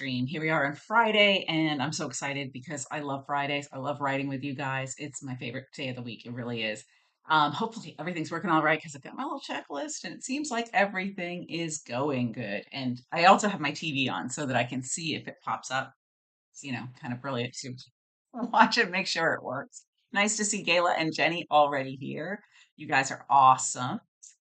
stream. Here we are on Friday, and I'm so excited because I love Fridays. I love writing with you guys. It's my favorite day of the week. It really is. Hopefully everything's working all right because I've got my little checklist and it seems like everything is going good. And I also have my TV on so that I can see if it pops up. It's, kind of brilliant to watch it, make sure it works. Nice to see Gayla and Jenny already here. You guys are awesome.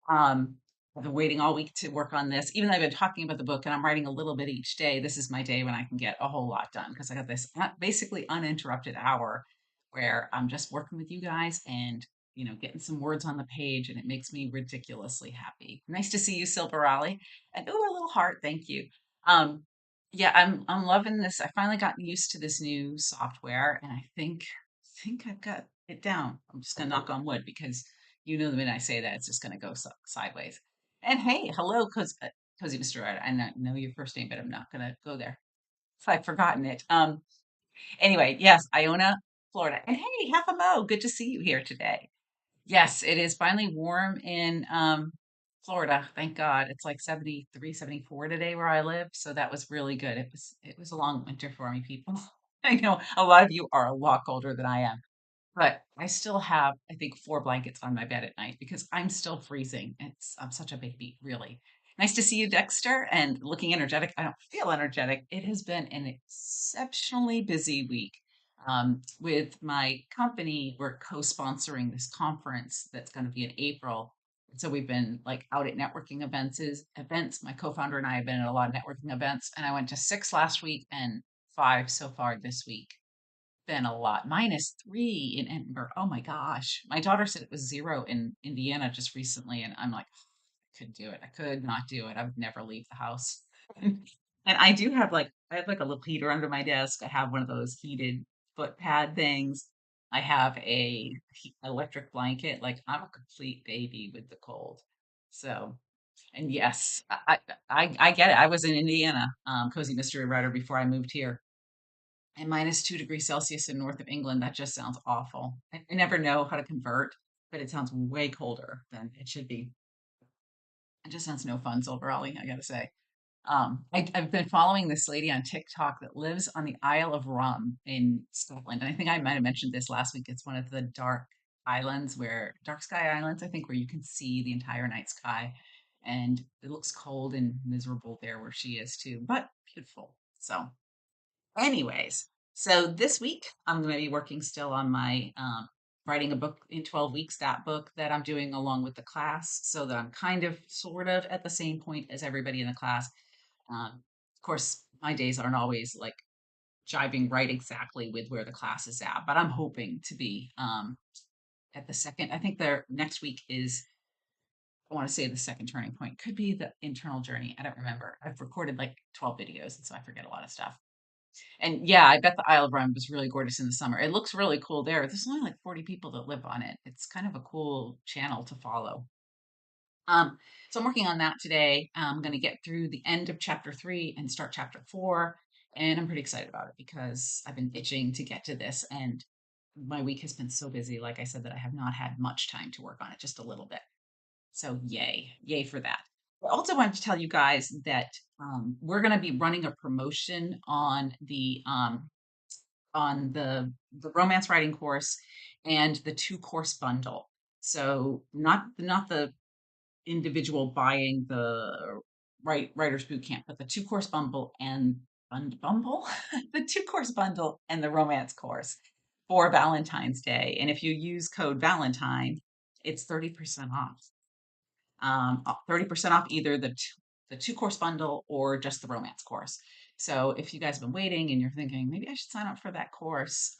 Um, I've been waiting all week to work on this. Even though I've been talking about the book and I'm writing a little bit each day, this is my day when I can get a whole lot done because I got this basically uninterrupted hour where I'm just working with you guys and getting some words on the page, and it makes me ridiculously happy. Nice to see you, Silver Raleigh, and oh, a little heart, thank you. Um, yeah, I'm loving this. I finally gotten used to this new software, and I think I've got it down. I'm just gonna knock on wood because the minute I say that, it's just going to go sideways. And hey, hello, Cozy Mr. Ryder. I know your first name, but I'm not going to go there. If I've forgotten it. Anyway, yes, Iona, Florida. And hey, Half a Mo, good to see you here today. Yes, it is finally warm in Florida. Thank God. It's like 73, 74 today where I live. So that was really good. It was a long winter for me, people. I know a lot of you are a lot colder than I am. But I still have, I think, 4 blankets on my bed at night because I'm still freezing. I'm such a big beat, really. Nice to see you, Dexter, and looking energetic. I don't feel energetic. It has been an exceptionally busy week. With my company, we're co-sponsoring this conference that's going to be in April. And so we've been like out at networking events. My co-founder and I have been at a lot of networking events, and I went to 6 last week and 5 so far this week. Been a lot. -3 in Edinburgh. Oh my gosh. My daughter said it was 0 in Indiana just recently, and I'm like, I couldn't do it. I could not do it. I would never leave the house. And I have like a little heater under my desk. I have one of those heated foot pad things. I have a electric blanket. Like I'm a complete baby with the cold. So, and yes, I get it. I was in Indiana, Cozy Mystery Writer before I moved here, and -2 degrees Celsius in north of England. That just sounds awful. I never know how to convert, but it sounds way colder than it should be. It just sounds no fun, overall, I gotta say. I've been following this lady on TikTok that lives on the Isle of Rum in Scotland. And I think I might have mentioned this last week. It's one of the dark sky islands, I think, where you can see the entire night sky. And it looks cold and miserable there where she is too, but beautiful. So anyways, so this week I'm going to be working still on my writing a book in 12 weeks, that book that I'm doing along with the class, so that I'm kind of sort of at the same point as everybody in the class. Of course, my days aren't always like jiving right exactly with where the class is at, but I'm hoping to be at the second. I think their next week is, I want to say, the second turning point. Could be the internal journey. I don't remember. I've recorded like 12 videos, and so I forget a lot of stuff. And yeah, I bet the Isle of Rum was really gorgeous in the summer. It looks really cool there. There's only like 40 people that live on it. It's kind of a cool channel to follow. Um, so I'm working on that today. I'm going to get through the end of chapter 3 and start chapter 4. And I'm pretty excited about it because I've been itching to get to this. And my week has been so busy, like I said, that I have not had much time to work on it, just a little bit. So yay, yay for that. I also wanted to tell you guys that we're going to be running a promotion on the romance writing course and the 2 course bundle. So not the individual buying the writers boot camp, but the 2 course bundle and bumble the 2 course bundle and the romance course for Valentine's Day. And if you use code Valentine, it's 30% off. 30% off either the 2 course bundle or just the romance course. So if you guys have been waiting and you're thinking maybe I should sign up for that course,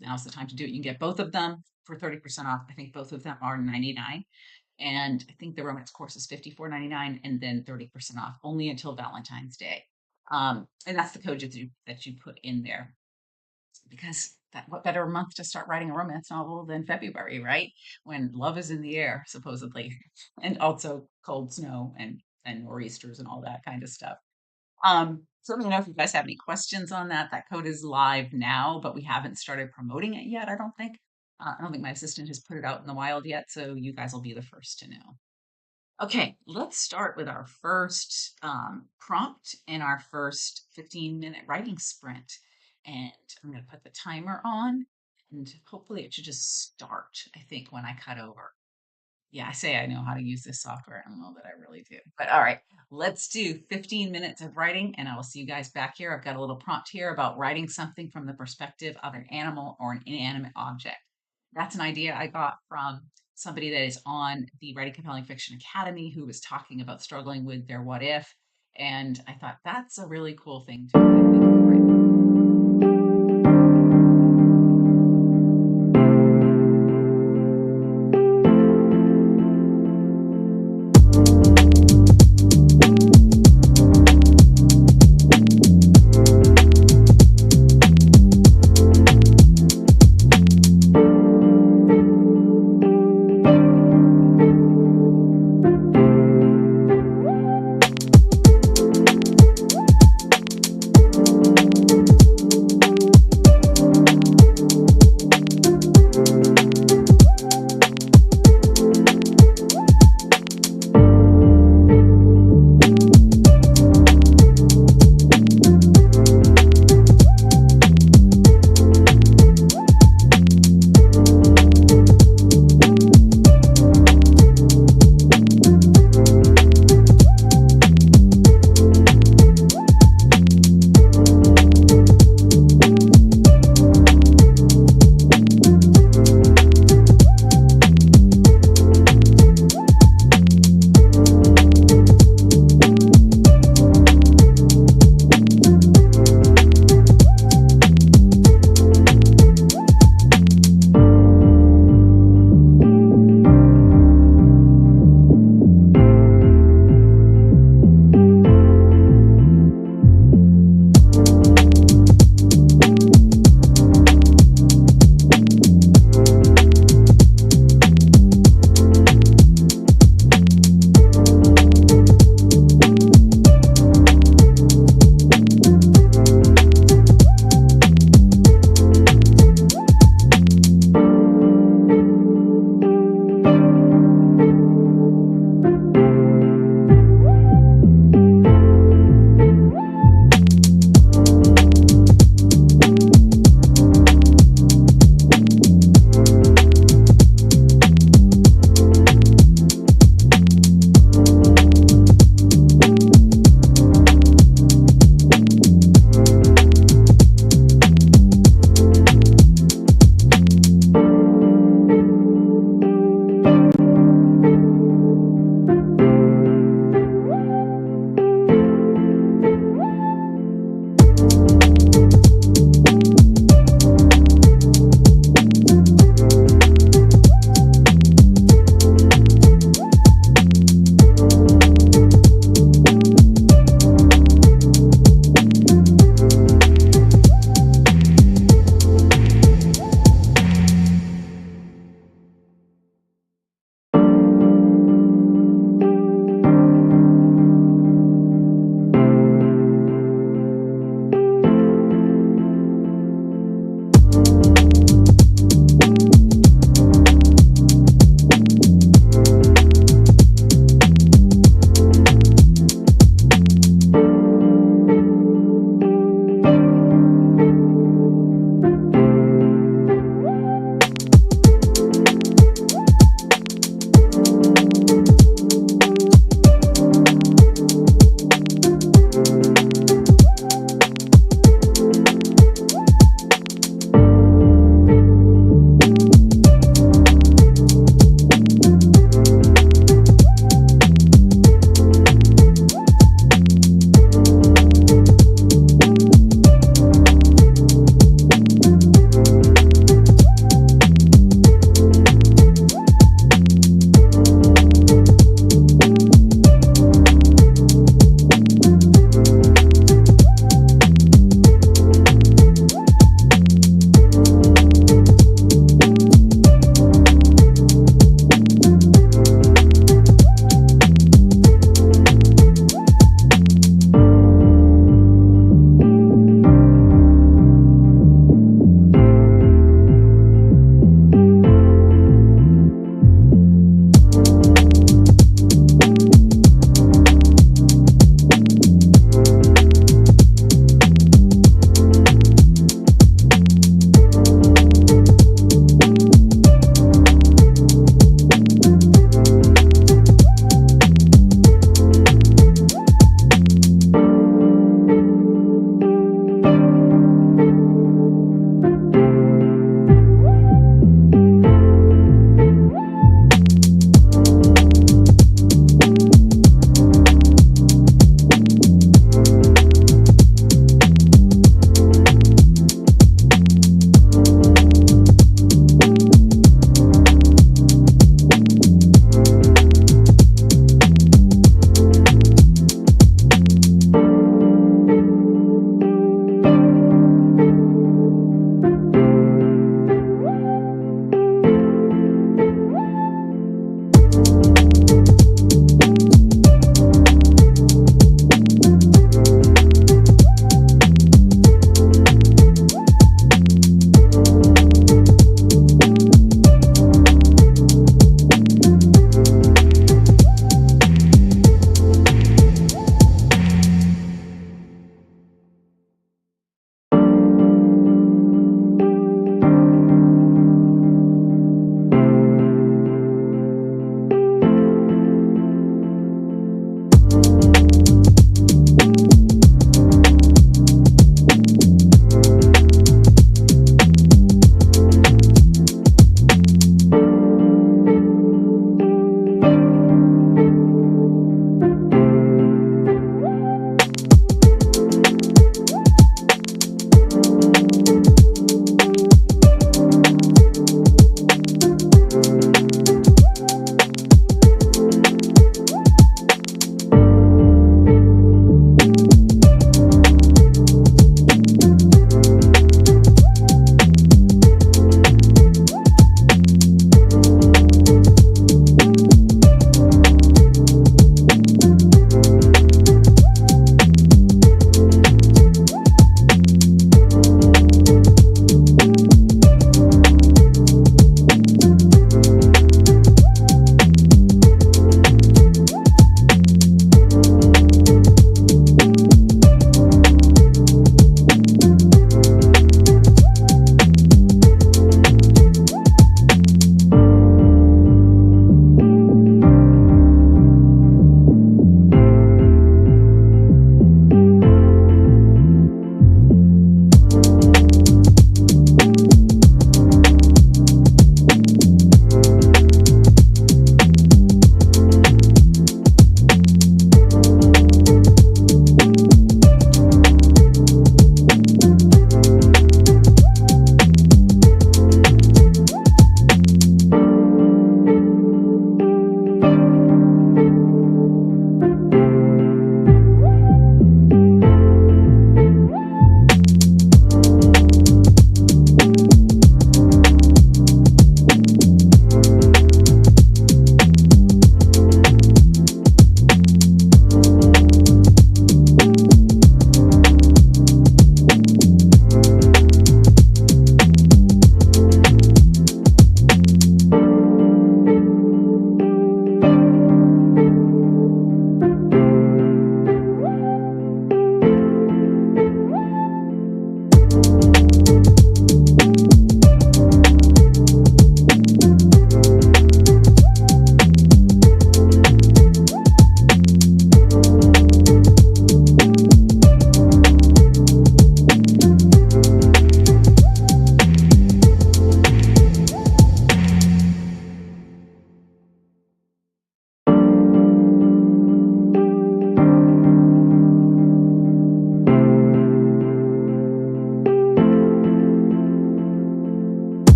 now's the time to do it. You can get both of them for 30% off. I think both of them are 99, and I think the romance course is 54.99, and then 30% off only until Valentine's Day. And that's the code that you put in there, because what better month to start writing a romance novel than February, right? When love is in the air, supposedly, and also cold snow and nor'easters and all that kind of stuff. So let me know if you guys have any questions on that. That code is live now, but we haven't started promoting it yet, I don't think. I don't think my assistant has put it out in the wild yet, so you guys will be the first to know. Okay, let's start with our first prompt in our first 15-minute writing sprint. And I'm going to put the timer on, and hopefully it should just start, I think, when I cut over. Yeah, I say I know how to use this software. I don't know that I really do. But all right, let's do 15 minutes of writing, and I will see you guys back here. I've got a little prompt here about writing something from the perspective of an animal or an inanimate object. That's an idea I got from somebody that is on the Writing Compelling Fiction Academy who was talking about struggling with their what if. And I thought that's a really cool thing to kind of think about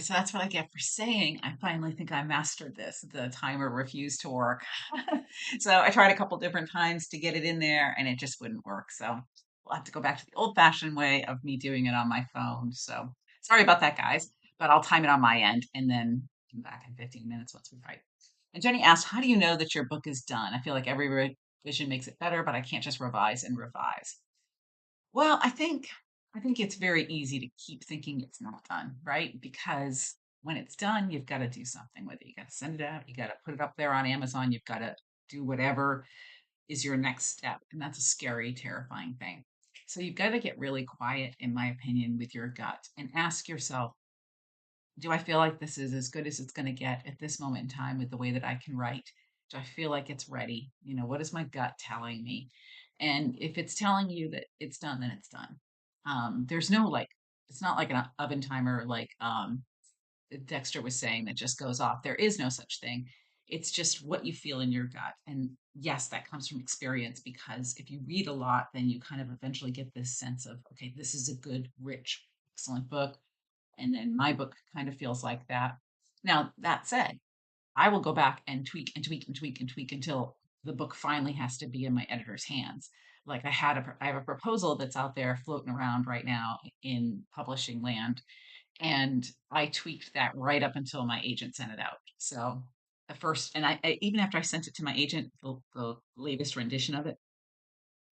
so that's what I get for saying, I finally think I mastered this. The timer refused to work. So I tried a couple different times to get it in there and it just wouldn't work. So we'll have to go back to the old-fashioned way of me doing it on my phone. So sorry about that, guys, but I'll time it on my end and then come back in 15 minutes once we write. And Jenny asked, how do you know that your book is done? I feel like every revision makes it better, but I can't just revise and revise. Well, I think it's very easy to keep thinking it's not done, right? Because when it's done, you've got to do something with it. You got to send it out, you got to put it up there on Amazon, you've got to do whatever is your next step. And that's a scary, terrifying thing. So you've got to get really quiet, in my opinion, with your gut and ask yourself, do I feel like this is as good as it's going to get at this moment in time with the way that I can write? Do I feel like it's ready? What is my gut telling me? And if it's telling you that it's done, then it's done. There's no like, it's not like an oven timer like Dexter was saying that just goes off. There is no such thing. It's just what you feel in your gut. And yes, that comes from experience because if you read a lot, then you kind of eventually get this sense of, okay, this is a good, rich, excellent book, and then my book kind of feels like that. Now, that said, I will go back and tweak and tweak and tweak and tweak until the book finally has to be in my editor's hands. Like I have a proposal that's out there floating around right now in publishing land, and I tweaked that right up until my agent sent it out. So the first, and even after I sent it to my agent, the latest rendition of it,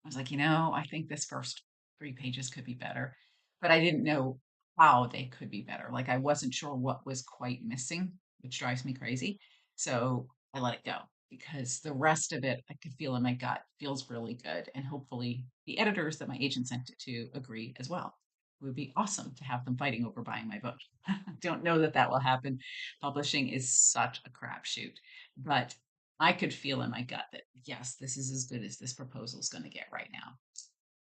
I was like, I think this first 3 pages could be better, but I didn't know how they could be better. Like I wasn't sure what was quite missing, which drives me crazy. So I let it go because the rest of it I could feel in my gut feels really good. And hopefully the editors that my agent sent it to agree as well. It would be awesome to have them fighting over buying my book. I don't know that that will happen. Publishing is such a crapshoot, but I could feel in my gut that yes, this is as good as this proposal is going to get right now.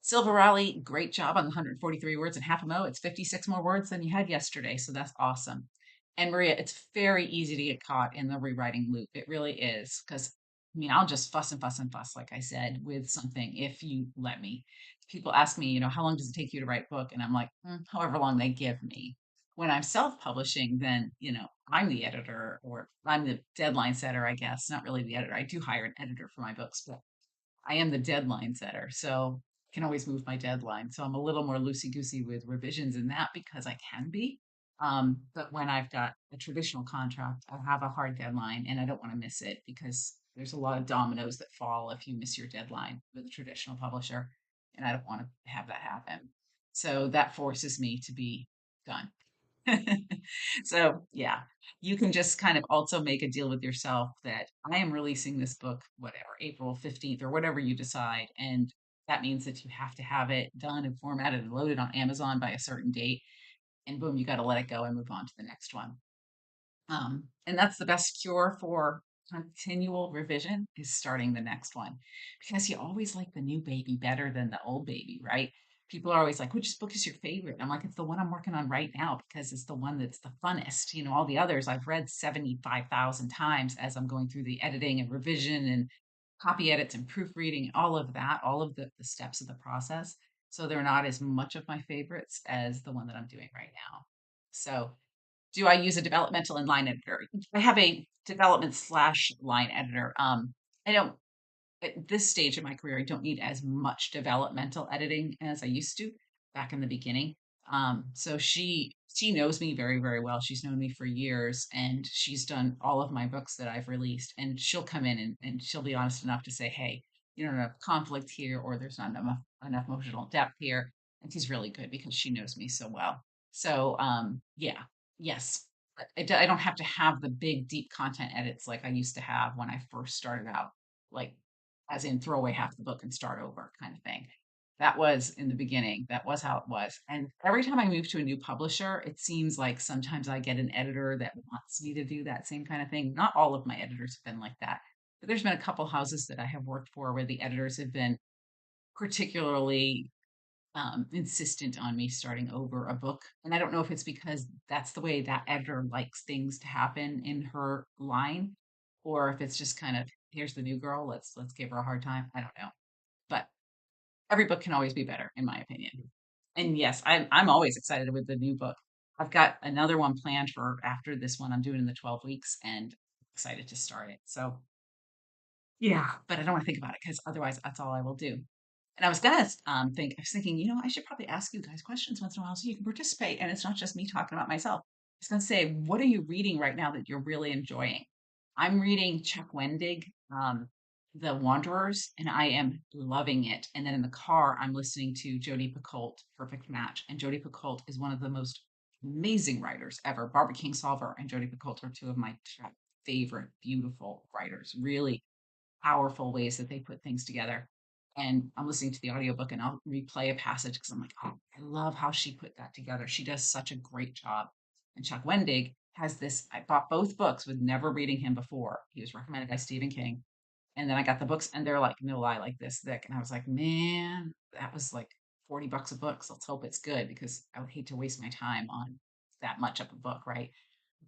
Silver Raleigh, great job on the 143 words and half a mo. It's 56 more words than you had yesterday, so that's awesome. And Maria, it's very easy to get caught in the rewriting loop. It really is because I'll just fuss and fuss and fuss, like I said, with something if you let me. People ask me, how long does it take you to write a book? And I'm like, however long they give me. When I'm self-publishing, then, I'm the editor or I'm the deadline setter, I guess. Not really the editor. I do hire an editor for my books, but I am the deadline setter, so I can always move my deadline. So I'm a little more loosey goosey with revisions in that because I can be. But when I've got a traditional contract, I have a hard deadline and I don't want to miss it because there's a lot of dominoes that fall if you miss your deadline with a traditional publisher. And I don't want to have that happen. So that forces me to be done. So yeah, you can just kind of also make a deal with yourself that I am releasing this book, whatever, April 15th or whatever you decide. And that means that you have to have it done and formatted and loaded on Amazon by a certain date. And boom, you got to let it go and move on to the next one. And that's the best cure for continual revision is starting the next one because you always like the new baby better than the old baby, right? People are always like, which book is your favorite? I'm like, it's the one I'm working on right now because it's the one that's the funnest. All the others I've read 75,000 times as I'm going through the editing and revision and copy edits and proofreading, all of that, all of the steps of the process. So they're not as much of my favorites as the one that I'm doing right now. So do I use a developmental and line editor? I have a development slash line editor. I don't at this stage of my career, I don't need as much developmental editing as I used to back in the beginning. So she knows me very, very well. She's known me for years and she's done all of my books that I've released. And she'll come in and she'll be honest enough to say, hey, enough conflict here, or there's not enough emotional depth here. And she's really good because she knows me so well. So yeah, yes. But I don't have to have the big, deep content edits like I used to have when I first started out. Like as in throw away half the book and start over kind of thing. That was in the beginning. That was how it was. And every time I move to a new publisher, it seems like sometimes I get an editor that wants me to do that same kind of thing. Not all of my editors have been like that, but there's been a couple houses that I have worked for where the editors have been particularly insistent on me starting over a book. And I don't know if it's because that's the way that editor likes things to happen in her line, or if it's just kind of here's the new girl, let's give her a hard time. I don't know, but every book can always be better, in my opinion. And yes, I'm always excited with the new book. I've got another one planned for after this one I'm doing in the 12 weeks and excited to start it. So, yeah, but I don't want to think about it because otherwise that's all I will do. And I was thinking, I should probably ask you guys questions once in a while so you can participate and it's not just me talking about myself. I was going to say, what are you reading right now that you're really enjoying? I'm reading Chuck Wendig, The Wanderers, and I am loving it. And then in the car, I'm listening to Jodi Picoult, Perfect Match. And Jodi Picoult is one of the most amazing writers ever. Barbara Kingsolver and Jodi Picoult are two of my top favorite, beautiful writers. Really powerful ways that they put things together. And I'm listening to the audiobook and I'll replay a passage because I'm like, oh, I love how she put that together. She does such a great job. And Chuck Wendig has this. I bought both books with never reading him before. He was recommended by Stephen King. And then I got the books and they're like, no lie, like this thick. And I was like, man, that was like $40 a book. So let's hope it's good because I would hate to waste my time on that much of a book, right?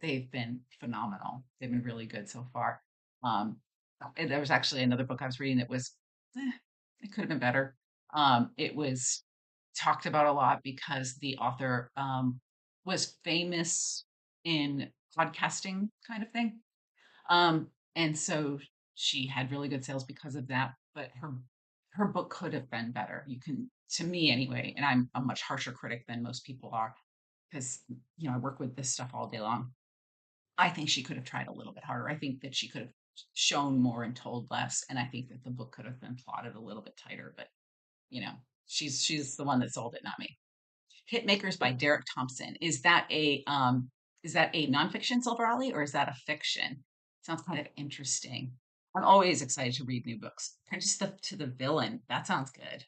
They've been phenomenal. They've been really good so far. Um, and there was actually another book I was reading that was, eh, it could have been better. It was talked about a lot because the author was famous in podcasting kind of thing. And so she had really good sales because of that, but her book could have been better. You can, to me anyway, and I'm a much harsher critic than most people are because I work with this stuff all day long. I think she could have tried a little bit harder. I think that she could have shown more and told less, and I think that the book could have been plotted a little bit tighter. But you know, she's the one that sold it, not me. Hitmakers by Derek Thompson. Is that a nonfiction Silver Alley or is that a fiction? Sounds kind of interesting. I'm always excited to read new books. Apprentice to the Villain. That sounds good.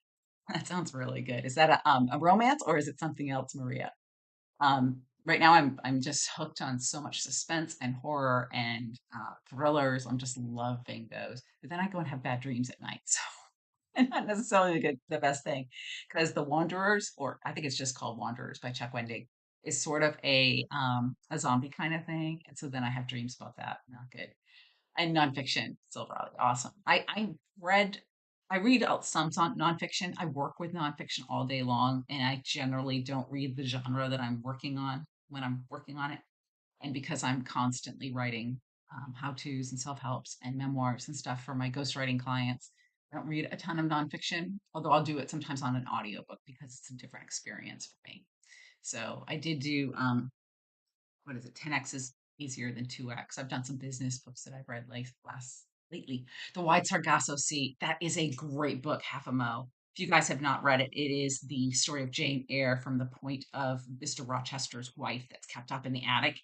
That sounds really good. Is that a romance or is it something else, Maria? Right now, I'm just hooked on so much suspense and horror and thrillers. I'm just loving those. But then I go and have bad dreams at night, so and not necessarily the best thing, because The Wanderers, or I think it's just called Wanderers by Chuck Wendig, is sort of a zombie kind of thing, and so then I have dreams about that. Not good. And nonfiction, Silver Alley, awesome. Read, I read some nonfiction. I work with nonfiction all day long, and I generally don't read the genre that I'm working on when I'm working on it. And because I'm constantly writing how-tos and self-helps and memoirs and stuff for my ghostwriting clients, I don't read a ton of nonfiction, although I'll do it sometimes on an audiobook because it's a different experience for me. So I did do what is it? 10x is easier than 2x. I've done some business books that I've read lately. The Wide Sargasso Sea. That is a great book, Half a Mo. If you guys have not read it, it is the story of Jane Eyre from the point of Mr. Rochester's wife that's kept up in the attic.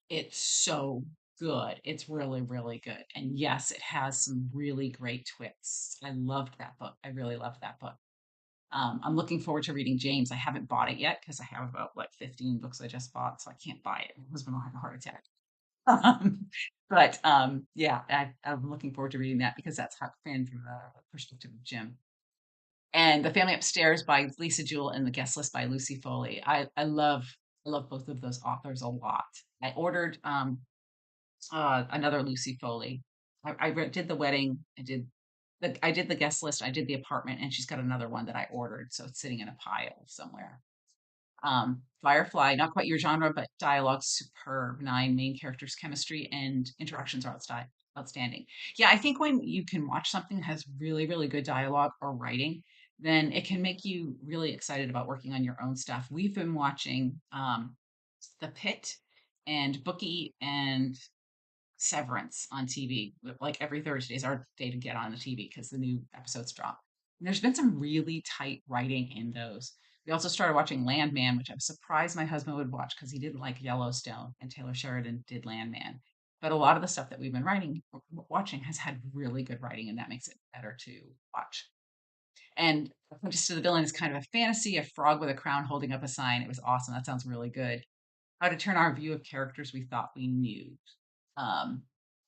It's so good. It's really, really good. And yes, it has some really great twists. I loved that book. I really loved that book. I'm looking forward to reading James. I haven't bought it yet because I have about like 15 books I just bought, so I can't buy it. My husband will have a heart attack. Yeah, I'm looking forward to reading that because that's Huck Finn from the perspective of Jim. And The Family Upstairs by Lisa Jewell and The Guest List by Lucy Foley. I love both of those authors a lot. I ordered another Lucy Foley. Did the wedding. I did the guest list. I did the apartment, and she's got another one that I ordered, so it's sitting in a pile somewhere. Firefly, not quite your genre, but dialogue superb. Nine main characters, chemistry, and interactions are outstanding. Yeah, I think when you can watch something that has really, really good dialogue or writing, then it can make you really excited about working on your own stuff. We've been watching The Pit and Bookie and Severance on TV. Like every Thursday is our day to get on the TV because the new episodes drop. And there's been some really tight writing in those. We also started watching Landman, which I'm surprised my husband would watch because he didn't like Yellowstone, and Taylor Sheridan did Landman. But a lot of the stuff that we've been watching has had really good writing, and that makes it better to watch. And Apprentice to the Villain is kind of a fantasy, a frog with a crown holding up a sign. It was awesome. That sounds really good. How to turn our view of characters we thought we knew. Um,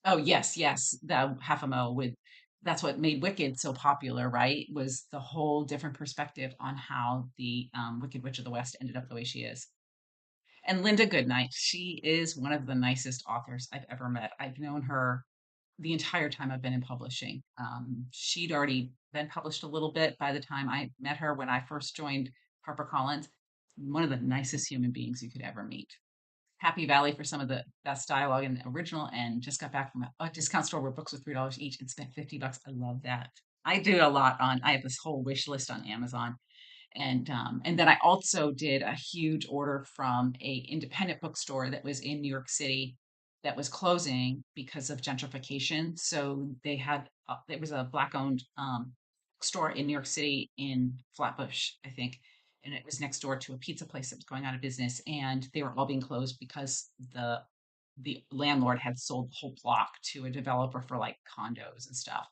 oh yes, yes, the half a mo with that's what made Wicked so popular, right? Was the whole different perspective on how the Wicked Witch of the West ended up the way she is. And Linda Goodnight, she is one of the nicest authors I've ever met. I've known her the entire time I've been in publishing. She'd already been published a little bit by the time I met her when I first joined HarperCollins, one of the nicest human beings you could ever meet. Happy Valley for some of the best dialogue in the original, and just got back from a discount store where books were $3 each and spent $50. I love that. I do a lot on. I have this whole wish list on Amazon, and then I also did a huge order from a independent bookstore that was in New York City that was closing because of gentrification. So they had it was a black owned store in New York City in Flatbush, I think, and it was next door to a pizza place that was going out of business, and they were all being closed because the landlord had sold the whole block to a developer for like condos and stuff.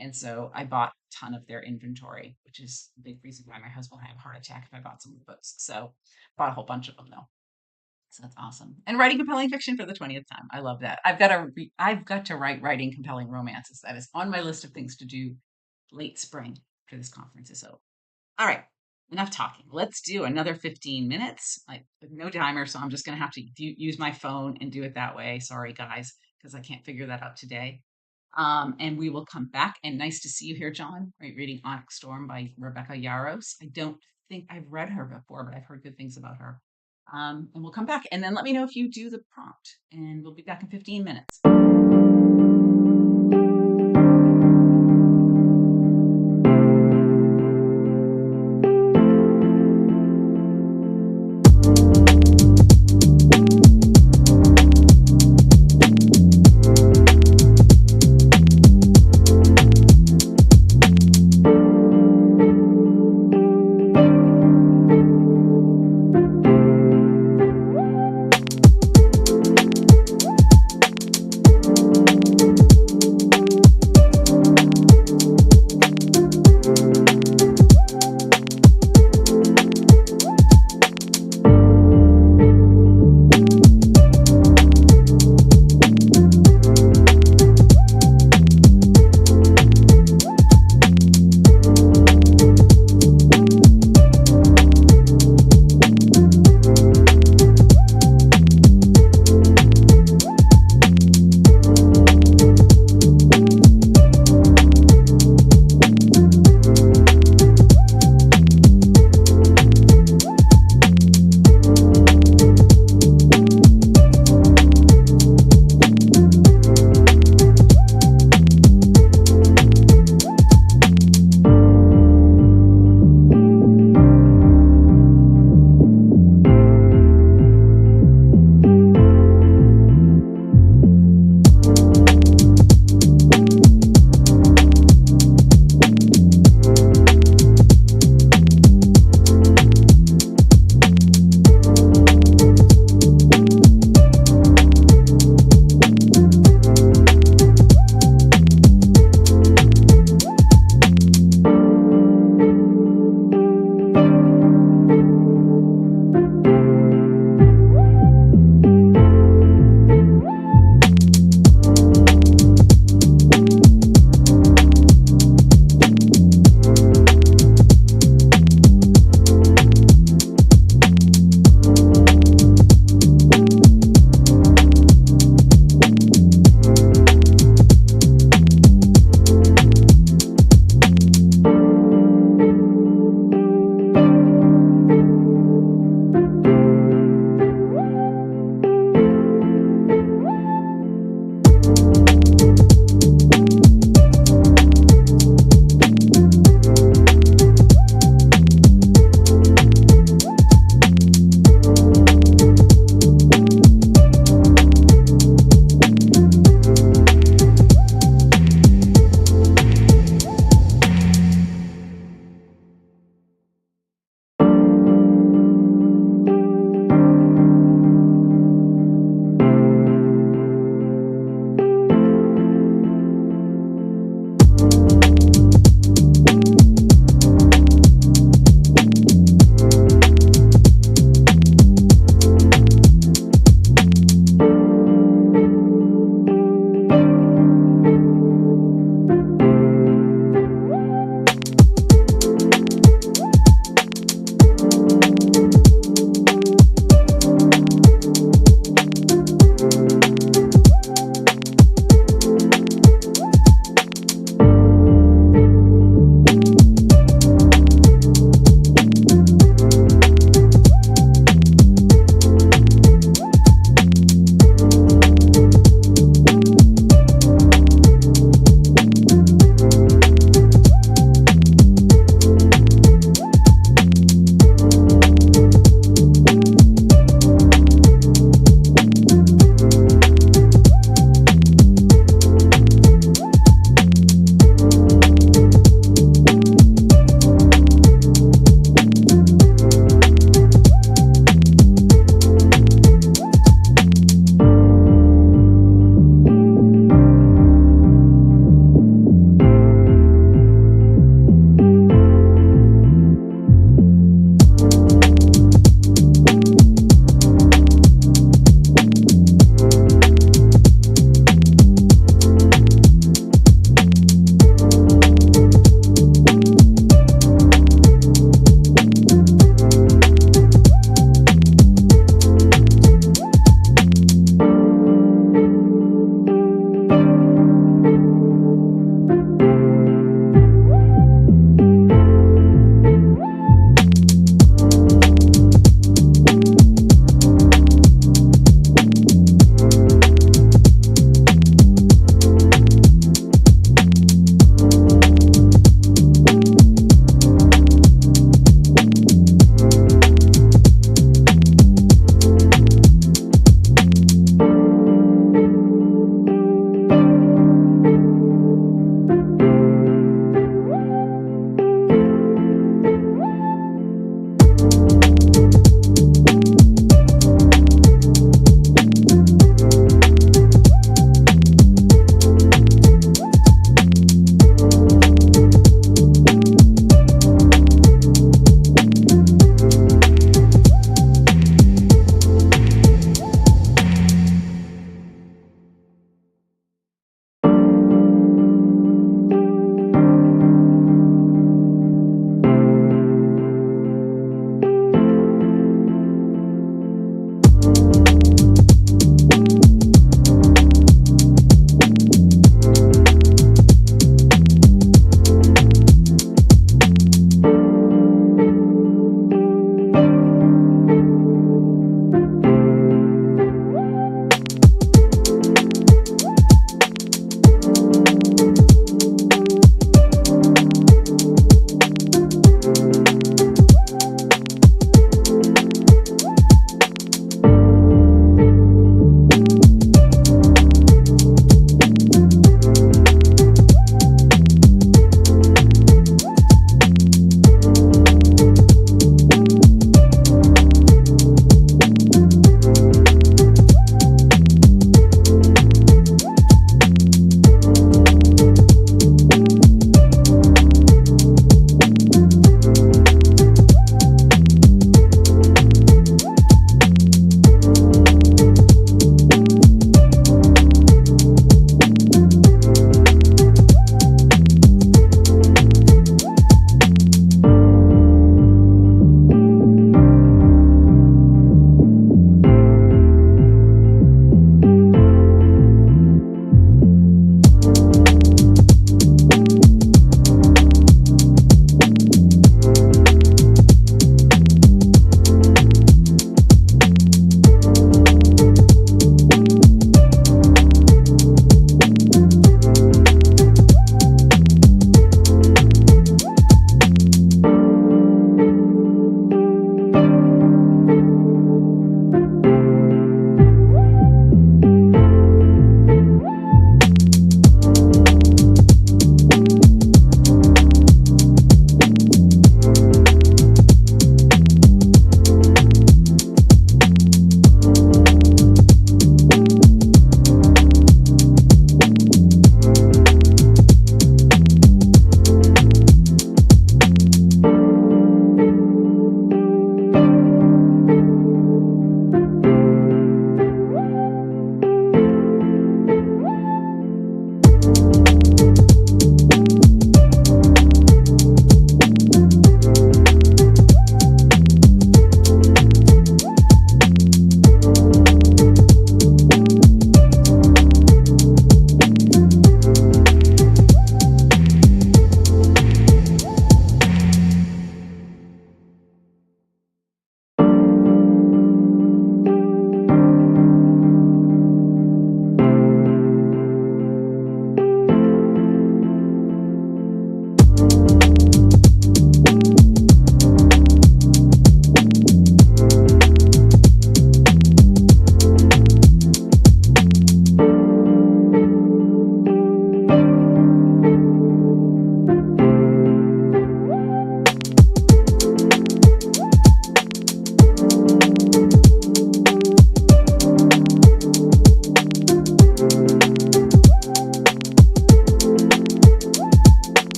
And so I bought a ton of their inventory, which is a big reason why my husband would have a heart attack if I bought some of the books. So bought a whole bunch of them though. So that's awesome. And writing compelling fiction for the 20th time. I love that. I've got to writing compelling romances. That is on my list of things to do late spring after this conference is over. All right. Enough talking. Let's do another 15 minutes. Like no timer, so I'm just going to have to use my phone and do it that way. Sorry guys, because I can't figure that out today. And we will come back. And nice to see you here, John. Right, reading Onyx Storm by Rebecca Yarros. I don't think I've read her before, but I've heard good things about her. And we'll come back. And then let me know if you do the prompt. And we'll be back in 15 minutes.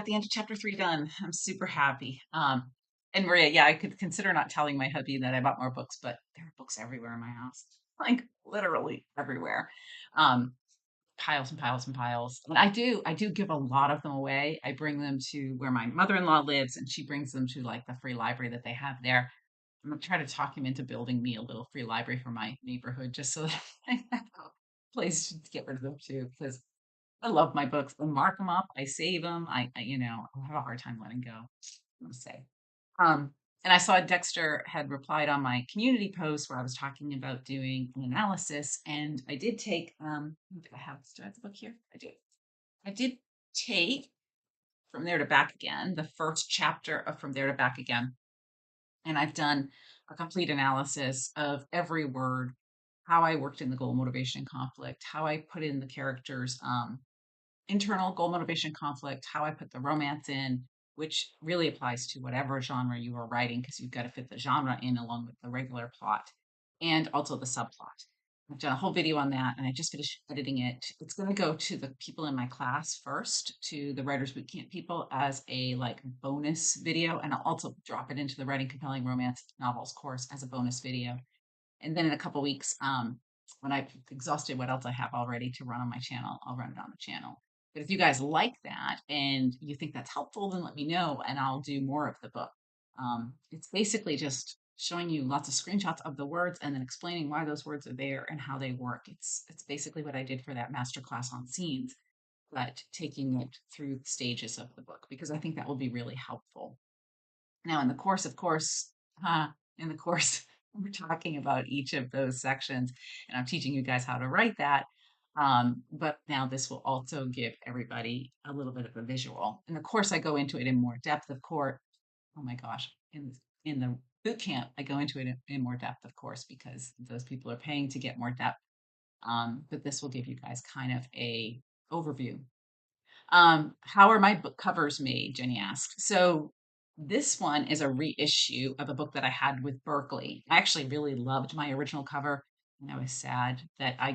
got the end of chapter 3 done. I'm super happy. And Maria, yeah, I could consider not telling my hubby that I bought more books, but there are books everywhere in my house, like literally everywhere. Um, Piles and piles and piles. And I do give a lot of them away. I bring them to where my mother-in-law lives, and she brings them to like the free library that they have there. I'm gonna try to talk him into building me a little free library for my neighborhood, just so that I have a place to get rid of them too, because I love my books. I mark them up, I save them. I have a hard time letting go. I must say. Um, and I saw Dexter had replied on my community post where I was talking about doing an analysis, and I did take. Do I have the book here? I do. I did take From There to Back Again, the first chapter of From There to Back Again, and I've done a complete analysis of every word, how I worked in the goal, motivation, conflict, how I put in the characters, internal goal, motivation, conflict, how I put the romance in, which really applies to whatever genre you are writing, because you've got to fit the genre in along with the regular plot and also the subplot. I've done a whole video on that and I just finished editing it. It's going to go to the people in my class first, to the Writers Bootcamp people, as a like bonus video. And I'll also drop it into the Writing Compelling Romance Novels course as a bonus video. And then in a couple weeks, when I've exhausted what else I have already to run on my channel, I'll run it on the channel. But if you guys like that and you think that's helpful, then let me know and I'll do more of the book. It's basically just showing you lots of screenshots of the words and then explaining why those words are there and how they work. It's basically what I did for that masterclass on scenes, but taking it through the stages of the book, because I think that will be really helpful. Now, in the course, of course, in the course, we're talking about each of those sections, and I'm teaching you guys how to write that. But now this will also give everybody a little bit of a visual. In the course, I go into it in more depth, of course. Oh my gosh, in the boot camp, I go into it in more depth, of course, because those people are paying to get more depth. But this will give you guys kind of a overview. How are my book covers made? Jenny asked. So this one is a reissue of a book that I had with Berkeley. I actually really loved my original cover, and I was sad that I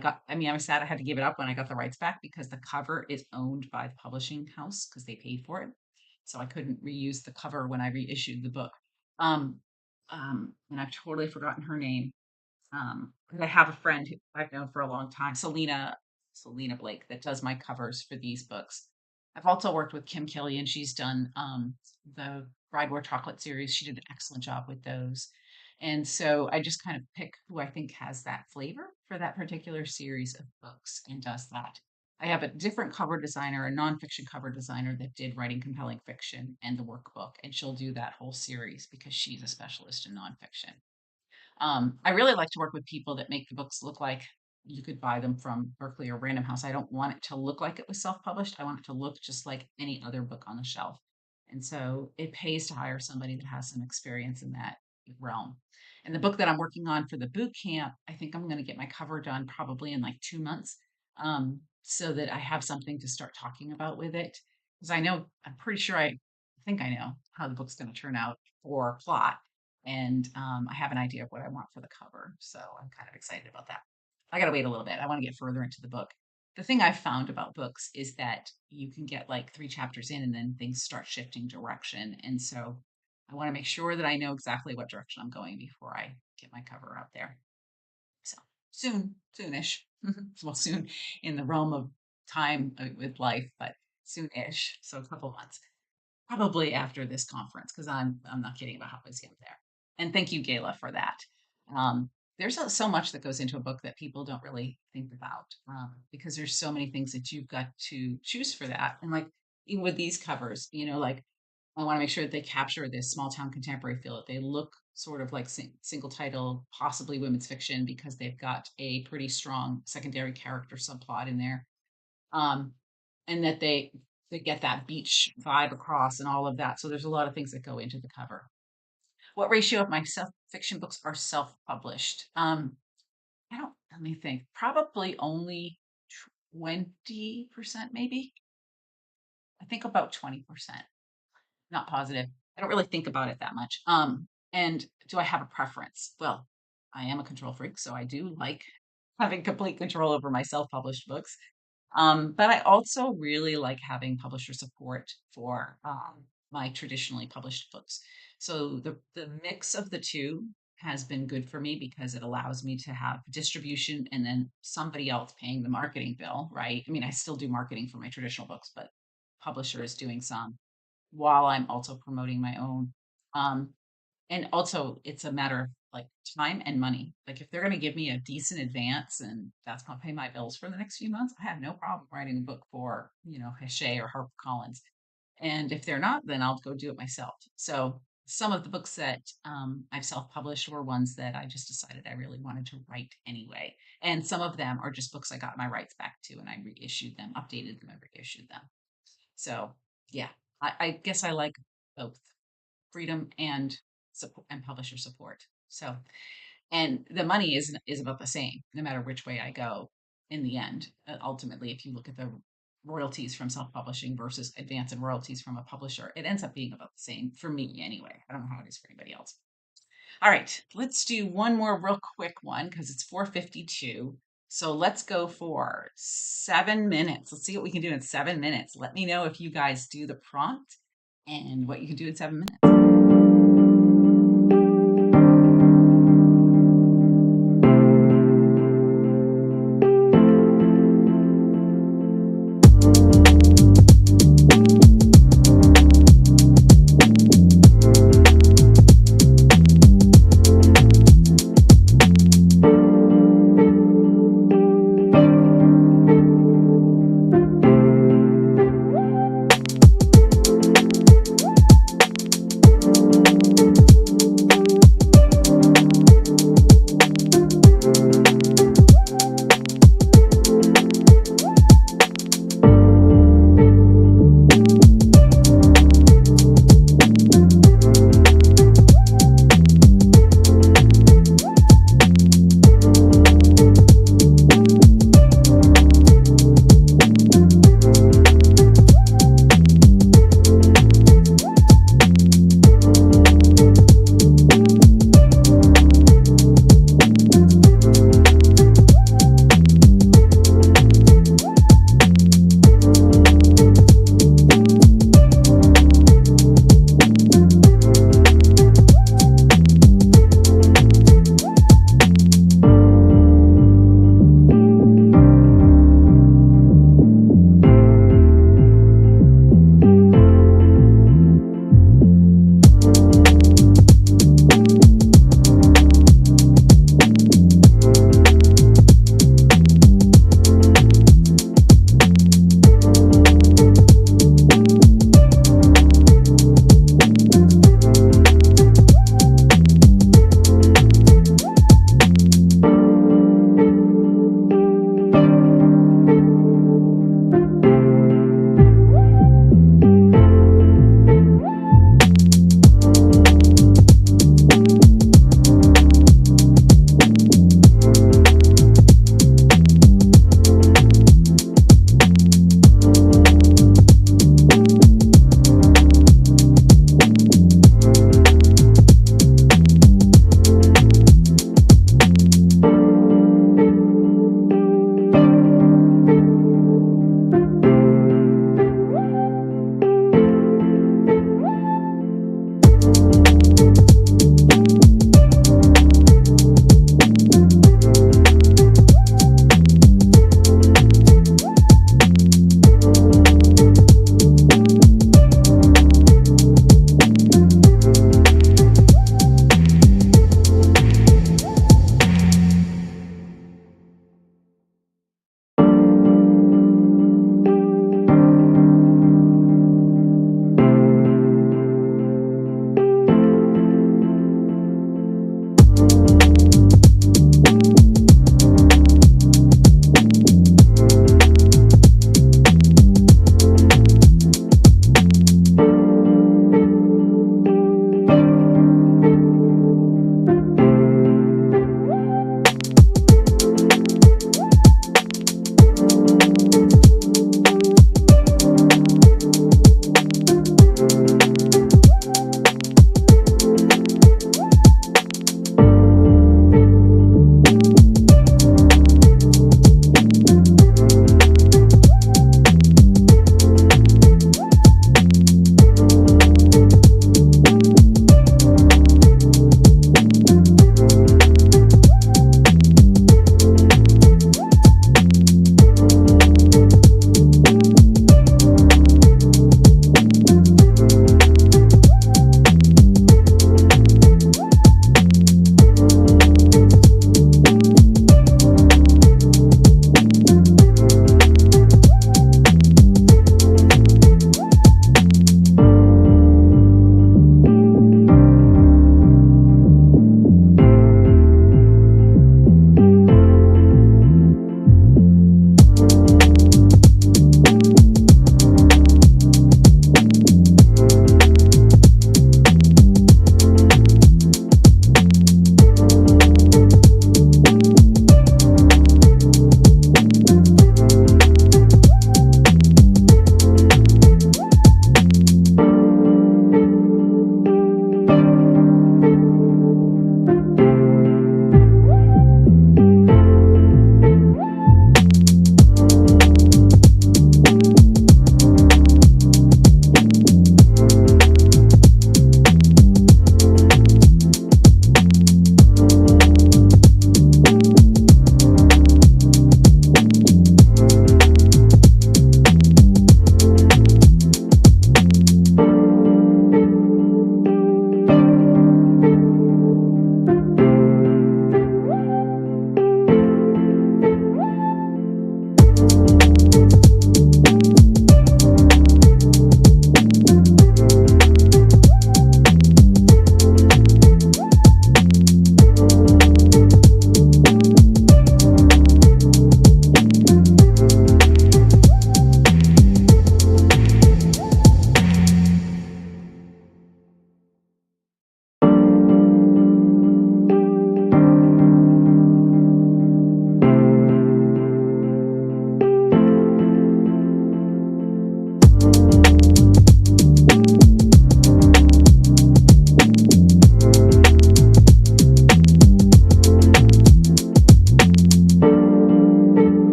was sad I had to give it up when I got the rights back, because the cover is owned by the publishing house because they paid for it. So I couldn't reuse the cover when I reissued the book. Um, and I've totally forgotten her name. And I have a friend who I've known for a long time, Selena Blake, that does my covers for these books. I've also worked with Kim Kelly, and she's done the Bride War Chocolate series. She did an excellent job with those. And so I just kind of pick who I think has that flavor for that particular series of books and does that. I have a different cover designer, a nonfiction cover designer that did Writing Compelling Fiction and the workbook, and she'll do that whole series because she's a specialist in nonfiction. I really like to work with people that make the books look like you could buy them from Berkeley or Random House. I don't want it to look like it was self-published. I want it to look just like any other book on the shelf. And so it pays to hire somebody that has some experience in that realm. And the book that I'm working on for the boot camp, I think I'm going to get my cover done probably in like 2 months, so that I have something to start talking about with it. Because I'm pretty sure I think I know how the book's going to turn out for plot, and I have an idea of what I want for the cover. So I'm kind of excited about that. I got to wait a little bit. I want to get further into the book. The thing I've found about books is that you can get like 3 chapters in and then things start shifting direction. And so I want to make sure that I know exactly what direction I'm going before I get my cover out there. So soonish. Well, soon in the realm of time with life, but soonish. So a couple months. Probably after this conference, because I'm not kidding about how busy I'm there. And thank you, Gayla, for that. There's so much that goes into a book that people don't really think about, because there's so many things that you've got to choose for that. And like even with these covers, like I want to make sure that they capture this small town contemporary feel. That they look sort of like single title, possibly women's fiction, because they've got a pretty strong secondary character subplot in there, um, and that they get that beach vibe across and all of that. So there's a lot of things that go into the cover. What ratio of my self fiction books are self published? I don't. Let me think. Probably only 20%, maybe. I think about 20%. Not positive. I don't really think about it that much. And do I have a preference? Well, I am a control freak, so I do like having complete control over my self published books. But I also really like having publisher support for my traditionally published books. So the mix of the two has been good for me because it allows me to have distribution and then somebody else paying the marketing bill, right? I mean, I still do marketing for my traditional books, but publisher is doing some while I'm also promoting my own. Um, and also, it's a matter of like time and money. Like if they're going to give me a decent advance and that's going to pay my bills for the next few months, I have no problem writing a book for, Hachette or HarperCollins. And if they're not, then I'll go do it myself. So some of the books that I've self-published were ones that I just decided I really wanted to write anyway. And some of them are just books I got my rights back to and I reissued them, updated them, and reissued them. So yeah, I guess I like both freedom and support and publisher support. So, and the money is about the same no matter which way I go in the end. Ultimately, if you look at the royalties from self-publishing versus advance and royalties from a publisher, it ends up being about the same for me anyway. I don't know how it is for anybody else. All right, let's do one more real quick one because it's 4:52. So let's go for 7 minutes. Let's see what we can do in 7 minutes. Let me know if you guys do the prompt and what you can do in 7 minutes.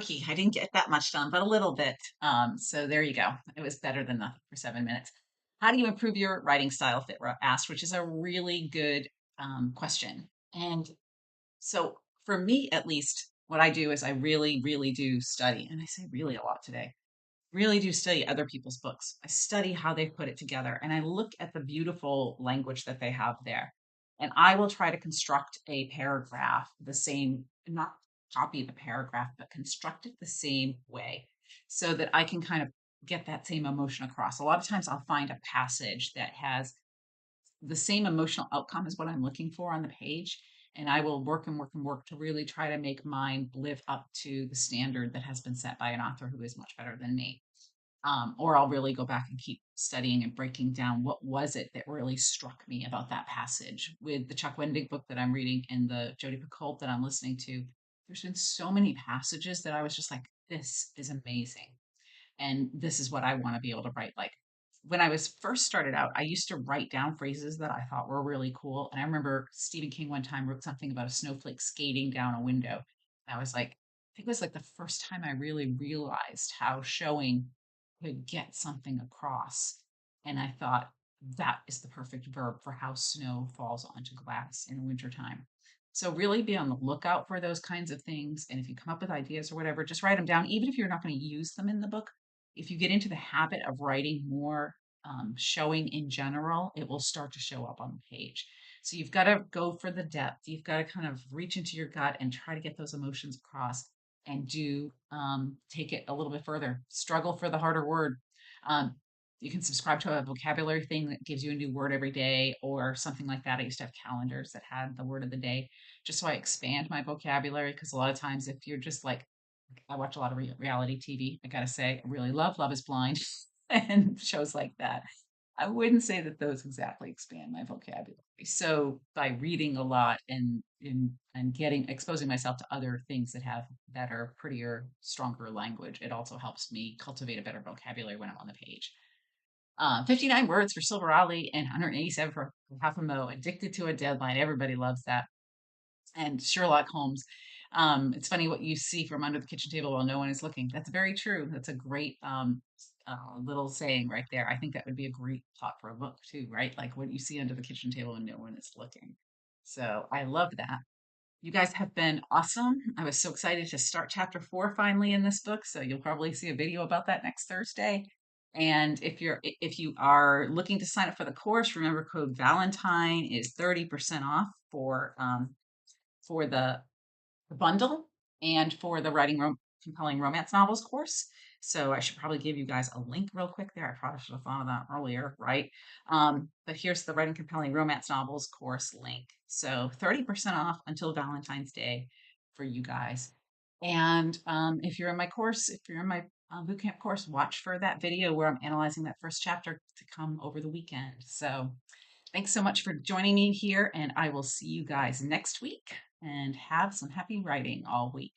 quirky. I didn't get that much done, but a little bit. So there you go. It was better than nothing for 7 minutes. How do you improve your writing style? Fitra asked, which is a really good question. And so for me, at least, what I do is I really, really do study, and I say really a lot today. Really do study other people's books. I study how they put it together and I look at the beautiful language that they have there. And I will try to construct a paragraph the same, not copy the paragraph, but construct it the same way so that I can kind of get that same emotion across. A lot of times I'll find a passage that has the same emotional outcome as what I'm looking for on the page. And I will work and work and work to really try to make mine live up to the standard that has been set by an author who is much better than me. Or I'll really go back and keep studying and breaking down what was it that really struck me about that passage. With the Chuck Wendig book that I'm reading and the Jodi Picoult that I'm listening to, there's been so many passages that I was just like, this is amazing. And this is what I want to be able to write. Like when I was first started out, I used to write down phrases that I thought were really cool. And I remember Stephen King one time wrote something about a snowflake skating down a window. And I was like, I think it was like the first time I really realized how showing could get something across. And I thought that is the perfect verb for how snow falls onto glass in the wintertime. So really be on the lookout for those kinds of things. And if you come up with ideas or whatever, just write them down, even if you're not going to use them in the book. If you get into the habit of writing more showing in general, it will start to show up on the page. So you've got to go for the depth. You've got to kind of reach into your gut and try to get those emotions across and do take it a little bit further. Struggle for the harder word. Um, you can subscribe to a vocabulary thing that gives you a new word every day or something like that. I used to have calendars that had the word of the day just so I expand my vocabulary because a lot of times if you're just like I watch a lot of reality TV. I gotta say, I really love Love is Blind and shows like that. I wouldn't say that those exactly expand my vocabulary. So by reading a lot and getting exposing myself to other things that have better, prettier, stronger language, it also helps me cultivate a better vocabulary when I'm on the page. 59 words for Silver Ollie and 187 for Half a Mo. Addicted to a Deadline. Everybody loves that and Sherlock Holmes. It's funny what you see from under the kitchen table while no one is looking. That's very true. That's a great little saying right there. I think that would be a great plot for a book too, right? Like what you see under the kitchen table when no one is looking. So I love that. You guys have been awesome. I was so excited to start chapter 4 finally in this book. So you'll probably see a video about that next Thursday. And if you are looking to sign up for the course, remember code Valentine is 30% off for the bundle and for the compelling romance novels course. So I should probably give you guys a link real quick there. I probably should have thought of that earlier, right? But here's the writing compelling romance novels course link. So 30% off until Valentine's Day for you guys. And if you're in my course, if you're in my bootcamp course, watch for that video where I'm analyzing that first chapter to come over the weekend. So thanks so much for joining me here, and I will see you guys next week and have some happy writing all week.